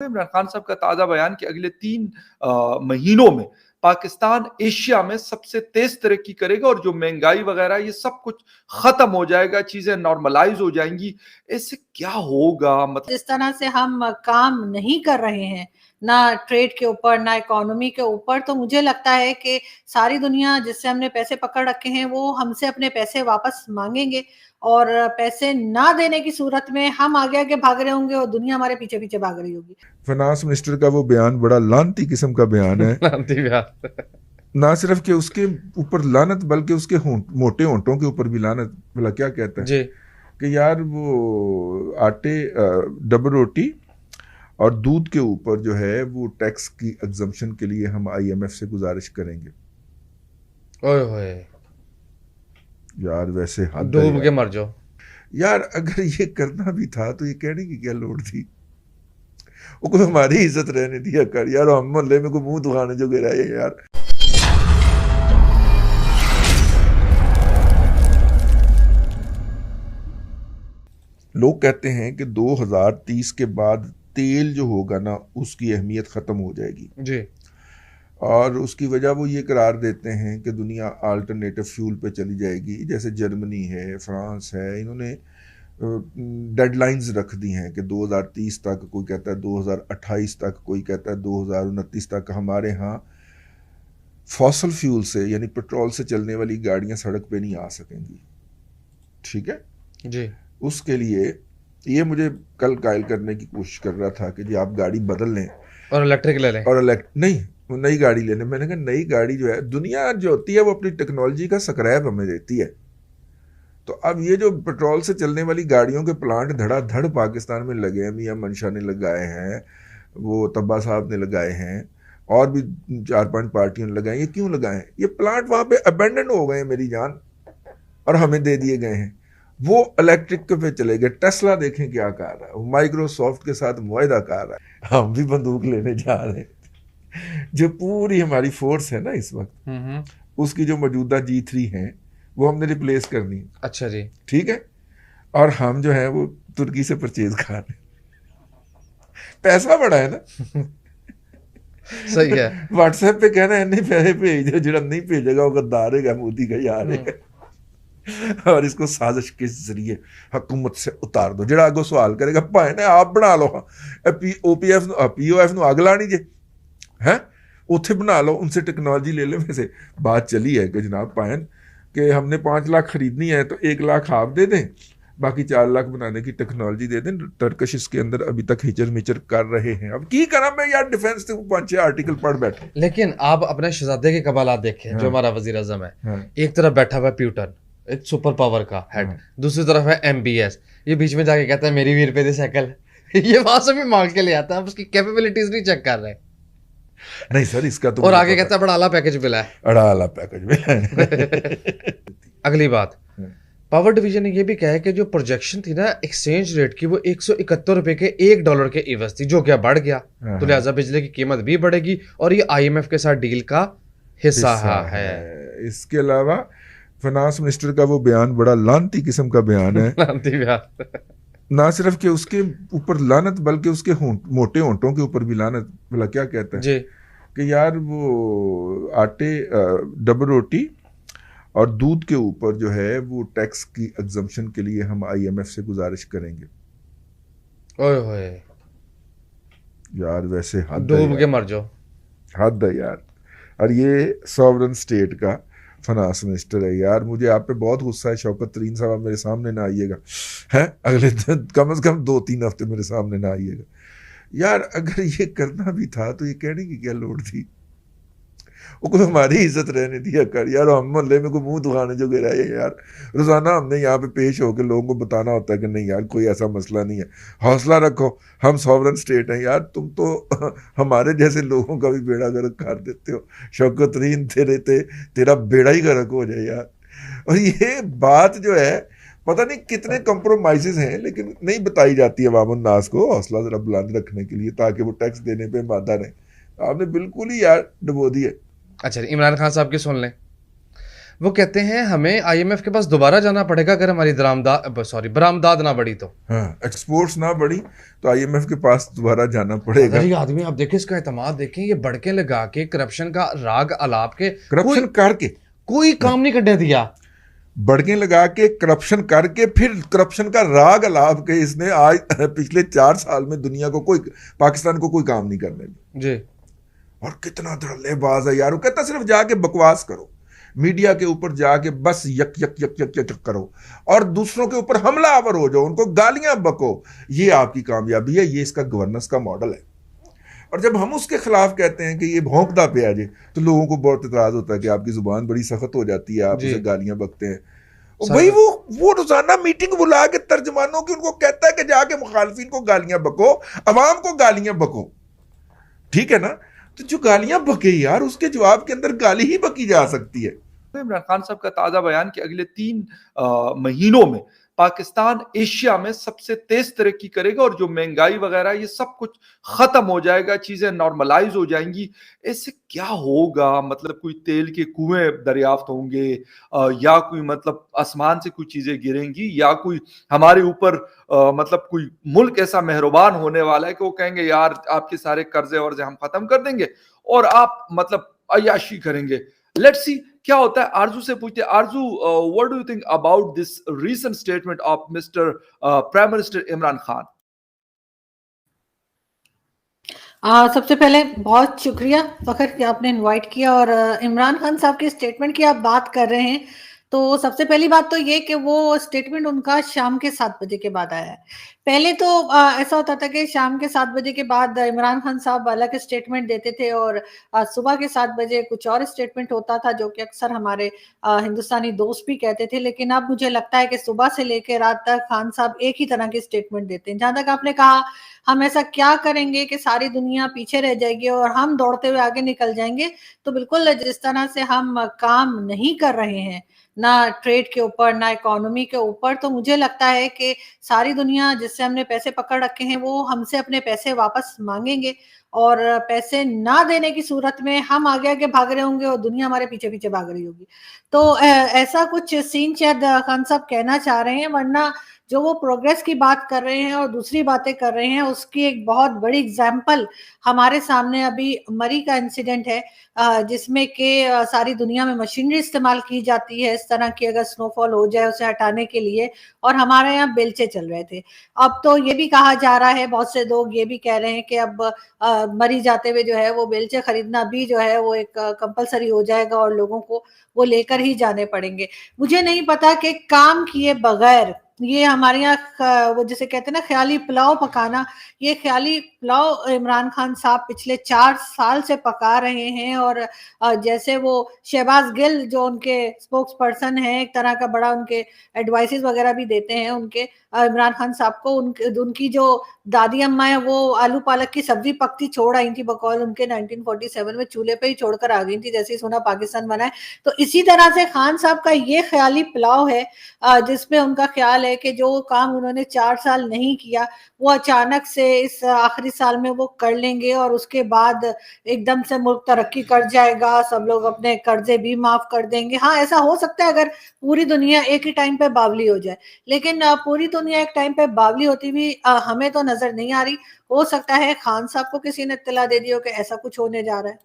इमरान खान साहब का ताज़ा बयान कि अगले 3 महीनों में पाकिस्तान एशिया में सबसे तेज तरक्की करेगा और जो महंगाई वगैरह ये सब कुछ खत्म हो जाएगा, चीजें नॉर्मलाइज हो जाएंगी। इससे क्या होगा? मतलब जिस तरह से हम काम नहीं कर रहे हैं, ना ट्रेड के ऊपर, ना इकोनॉमी के ऊपर, तो मुझे लगता है कि सारी दुनिया जिससे हमने पैसे पकड़ रखे हैं, वो हमसे अपने पैसे वापस माँगेंगे और पैसे ना देने की सूरत में हम आगे-आगे भाग रहे होंगे और दुनिया हमारे पीछे-पीछे भाग रही होगी। फाइनेंस मिनिस्टर का वो बयान बड़ा लानती किस्म का बयान है। लानती बयान। ना सिर्फ कि उसके ऊपर लानत बल्कि उसके मोटे होंठों के ऊपर भी लानत। भला क्या कहता है जी कि यार वो आटे डबल रोटी और दूध के ऊपर जो है वो टैक्स की एग्जम्पशन के लिए हम IMF से गुजारिश करेंगे। ओए होए, यार वैसे हद है डूब के यार। मर जाओ। यार अगर ये करना भी था तो ये कहने की क्या लोड़ थी? वो कोई हमारी इज्जत रहने दिया कर यार, हम मोहल्ले में कोई मुंह दुखाने जो गिरा है यार। लोग कहते हैं कि 2030 के बाद तेल जो होगा ना उसकी अहमियत ख़त्म हो जाएगी जी और उसकी वजह वो ये करार देते हैं कि दुनिया अल्टरनेटिव फ्यूल पे चली जाएगी। जैसे जर्मनी है, फ्रांस है, इन्होंने डेडलाइंस रख दी हैं कि 2030 तक, कोई कहता है 2028 तक, कोई कहता है 2029 तक हमारे यहाँ फॉसल फ्यूल से यानी पेट्रोल से चलने वाली गाड़ियाँ सड़क पे नहीं आ सकेंगी। ठीक है जी। उसके लिए ये मुझे कल कायल करने की कोशिश कर रहा था कि जी आप गाड़ी बदल लें और इलेक्ट्रिक ले लें और नहीं वो नई गाड़ी लेने। मैंने कहा नई गाड़ी जो है, दुनिया जो होती है वो अपनी टेक्नोलॉजी का स्क्रैप हमें देती है। तो अब ये जो पेट्रोल से चलने वाली गाड़ियों के प्लांट धड़ाधड़ पाकिस्तान में लगे हैं, मियां मंशा ने लगाए हैं, वो तब्बा साहब ने लगाए हैं और भी 4-5 पार्टियों ने लगाए। ये क्यों लगाए? ये प्लांट वहाँ पे अबेंडन हो गए हैं मेरी जान और हमें दे दिए गए हैं। वो इलेक्ट्रिक पे चले गए। टेस्ला देखें क्या कर रहा है, वो माइक्रोसॉफ्ट के साथ मुआहदा कर रहा है। हम भी बंदूक लेने जा रहे हैं। जो पूरी हमारी फोर्स है ना इस वक्त, उसकी जो मौजूदा G3 है वो हमने रिप्लेस करनी है। अच्छा जी। ठीक है, और हम जो है वो तुर्की से परचेज कर रहे हैं। पैसा बड़ा है ना। सही है। व्हाट्सएप पे कहना इन्ने पैसे भेज दो, जो नहीं भेजेगा वो गद्दार है, मोदी का यार है। और इसको साजिश के जरिए हुकूमत से उतार दो। ਜਿਹੜਾ ਅੱਗੋਂ सवाल करेगा भाई ने आप बना लो, OPF POF ਨੂੰ ਅੱਗ ਲਾਣੀ जे है उत्थे बना लो, उनसे टेक्नोलॉजी ले ले। वैसे बात चली है कि जनाब पायन कि हमने 5 लाख खरीदनी है तो 1 लाख आप दे दें, बाकी 4 लाख बनाने की टेक्नोलॉजी दे दें। टर्कश इसके अंदर अभी तक हिचर मिचर कर रहे हैं। अब की करा मैं यार, डिफेंस से 5-6 आर्टिकल पढ़ बैठे। लेकिन आप अपने शहजादे के कबालात देखें। जो हमारा वजीर आजम है, एक तरफ बैठा हुआ प्यूटन, एक सुपर पावर का हेड, दूसरी तरफ है MBS, ये बीच में जाके कहता है मेरी 20 रुपए दे साइकिल। ये वहां से भी मांग के ले आता है, उसकी कैपेबिलिटीज नहीं चेक कर रहे। नहीं सर इसका तो और आगे कहता है बड़ा आला पैकेज मिला है। अड़ाला पैकेज मिला। अगली बात, पावर डिवीजन ने यह भी कहा है कि जो प्रोजेक्शन थी ना एक्सचेंज रेट की, वो 171 रुपए के $1 के एवज थी, जो क्या बढ़ गया। तो लिहाजा बिजली की कीमत भी बढ़ेगी और ये IMF के साथ डील का हिस्सा है। इसके अलावा फाइनेंस मिनिस्टर का वो बयान बड़ा लानती किस्म का बयान है। लानती बयान। ना सिर्फ कि उसके ऊपर लानत बल्कि उसके मोटे होंठों के ऊपर भी लानत। भला क्या कहता है जी कि यार वो आटे डबल रोटी और दूध के ऊपर जो है वो टैक्स की एग्जम्पशन के लिए हम IMF से गुजारिश करेंगे। ओए होए, यार वैसे हद डूब के मर जाओ। हद है यार। और ये सॉवरन स्टेट का फाइनेंस मिनिस्टर है यार। मुझे आप पे बहुत गुस्सा है। शौकत तरीन साहब मेरे सामने ना आइएगा, हैं अगले कम से कम 2-3 हफ्ते मेरे सामने ना आइएगा यार। अगर ये करना भी था तो ये कहने की क्या लोड़ थी? वो कोई हमारी इज्जत रहने दिया कर यार, हम मोहल्ले में कोई मुंह दुखाने जो गिरा है यार। रोजाना हमने यहाँ पे पेश होकर लोगों को बताना होता है कि नहीं यार कोई ऐसा मसला नहीं है, हौसला रखो, हम सॉवरन स्टेट हैं यार। तुम तो हमारे जैसे लोगों का भी बेड़ा गर्क कर देते हो। शौकत तरीन तेरा बेड़ा ही गर्क हो जाए यार। और ये बात जो है पता नहीं कितने कंप्रोमाइजेस हैं, लेकिन नहीं बताई जाती है अवाम नास को हौसला जरा बुलंद रखने के लिए, ताकि वो टैक्स देने पे मादा रहे। आपने बिल्कुल ही यार डबो दी है। अच्छा, इमरान खान साहब की सुन लें। वो कहते हैं हमें आईएमएफ के पास दोबारा जाना पड़ेगा अगर हमारी बरामदाद ना बढ़ी तो। हाँ, एक्सपोर्ट्स ना बढ़ी तो आईएमएफ के पास दोबारा जाना पड़ेगा। ये आदमी आप देखें, इसका एतमाद देखें, ये बड़के लगा के करप्शन का राग अलाप के करप्शन करके कोई काम नहीं करने दिया। बड़के लगा के करप्शन करके फिर करप्शन का राग अलाप के इसने आज पिछले 4 साल में दुनिया को पाकिस्तान को कोई काम नहीं करने दिया जी। और कितना धड़ल्लेबाज है यार। वो कहता सिर्फ जाके बकवास करो, मीडिया के ऊपर जाके बस यक यक यक यक यक यक करो और दूसरों के ऊपर हमलावर हो जाओ, उनको गालियां बको। ये आपकी कामयाबी है, ये इसका गवर्नेंस का मॉडल है। और जब हम उसके खिलाफ कहते हैं कि ये भौंकदा पे आ जाए तो लोगों को बहुत इतराज होता है कि आपकी जुबान बड़ी सख्त हो जाती है, आप उसे गालियां बकते हैं। और भाई वो रोजाना मीटिंग बुला के तर्जमानों की उनको कहता है कि जाके मुखालफिन को गालियां बको, अवाम को गालियां बको, ठीक है ना। तो जो गालियां बके यार, उसके जवाब के अंदर गाली ही बकी जा सकती है। इमरान खान साहब का ताजा बयान कि अगले 3 महीनों में पाकिस्तान एशिया में सबसे तेज तरक्की करेगा और जो महंगाई वगैरह ये सब कुछ खत्म हो जाएगा, चीजें नॉर्मलाइज हो जाएंगी। इससे क्या होगा? मतलब कोई तेल के कुएं दरियाफ्त होंगे या कोई मतलब आसमान से कोई चीजें गिरेंगी या कोई हमारे ऊपर मतलब कोई मुल्क ऐसा मेहरबान होने वाला है कि वो कहेंगे यार आपके सारे कर्जे वर्जे हम खत्म कर देंगे और आप मतलब अय्याशी करेंगे। लेट्स सी क्या होता है। आरजू से पूछते हैं, आरजू what do you think about this recent statement of mister prime minister Imran Khan? सबसे पहले बहुत शुक्रिया फखर कि आपने इनवाइट किया और इमरान खान साहब के स्टेटमेंट की आप बात कर रहे हैं। तो सबसे पहली बात तो ये कि वो स्टेटमेंट उनका शाम के 7 बजे के बाद आया है। पहले तो ऐसा होता था कि शाम के 7 बजे के बाद इमरान खान साहब अलग स्टेटमेंट देते थे और सुबह के 7 बजे कुछ और स्टेटमेंट होता था, जो कि अक्सर हमारे हिंदुस्तानी दोस्त भी कहते थे। लेकिन अब मुझे लगता है कि सुबह से लेकर रात तक खान साहब एक ही तरह के स्टेटमेंट देते हैं। जहां तक आपने कहा हम ऐसा क्या करेंगे कि सारी दुनिया पीछे रह जाएगी और हम दौड़ते हुए आगे निकल जाएंगे, तो बिल्कुल जिस तरह से हम काम नहीं कर रहे हैं, ना ट्रेड के ऊपर ना इकोनॉमी के ऊपर, तो मुझे लगता है कि सारी दुनिया जिससे हमने पैसे पकड़ रखे हैं वो हमसे अपने पैसे वापस मांगेंगे और पैसे ना देने की सूरत में हम आगे आगे भाग रहे होंगे और दुनिया हमारे पीछे पीछे भाग रही होगी। तो ऐसा कुछ सीन शायद खान साहब कहना चाह रहे हैं, वरना जो वो प्रोग्रेस की बात कर रहे हैं और दूसरी बातें कर रहे हैं उसकी एक बहुत बड़ी एग्जाम्पल हमारे सामने अभी मरी का इंसिडेंट है, जिसमें कि सारी दुनिया में मशीनरी इस्तेमाल की जाती है इस तरह की अगर स्नोफॉल हो जाए उसे हटाने के लिए, और हमारे यहाँ बेलचे चल रहे थे। अब तो ये भी कहा जा रहा है, बहुत से लोग ये भी कह रहे हैं कि अब मरी जाते हुए जो है वो बेलचे खरीदना भी जो है वो एक कंपलसरी हो जाएगा और लोगों को वो लेकर ही जाने पड़ेंगे। मुझे नहीं पता कि काम किए बगैर ये हमारे यहाँ वो जिसे कहते हैं ना ख्याली पुलाव पकाना, ये ख्याली पुलाव इमरान खान साहब पिछले 4 साल से पका रहे हैं। और जैसे वो शहबाज गिल जो उनके स्पोक्स पर्सन है, एक तरह का बड़ा उनके एडवाइसेस वगैरह भी देते हैं उनके इमरान खान साहब को, उनकी जो दादी अम्मा है वो आलू पालक की सब्जी पकती छोड़ आई थी बकौल उनके 1947 में चूल्हे पे ही छोड़कर आ गई थी जैसे ही सोना पाकिस्तान बना है। तो इसी तरह से खान साहब का ये ख्याली पुलाव है जिसमें उनका ख्याल है कि जो काम उन्होंने 4 साल नहीं किया वो अचानक से इस आखिरी साल में वो कर लेंगे और उसके बाद एकदम से मुल्क तरक्की कर जाएगा, सब लोग अपने कर्जे भी माफ कर देंगे। हाँ, ऐसा हो सकता है अगर पूरी दुनिया एक ही टाइम पे बावली हो जाए, लेकिन पूरी दुनिया एक टाइम पे बावली होती भी हमें तो नजर नहीं आ रही। हो सकता है खान साहब को किसी ने इत्तला दे दी हो कि ऐसा कुछ होने जा रहा है।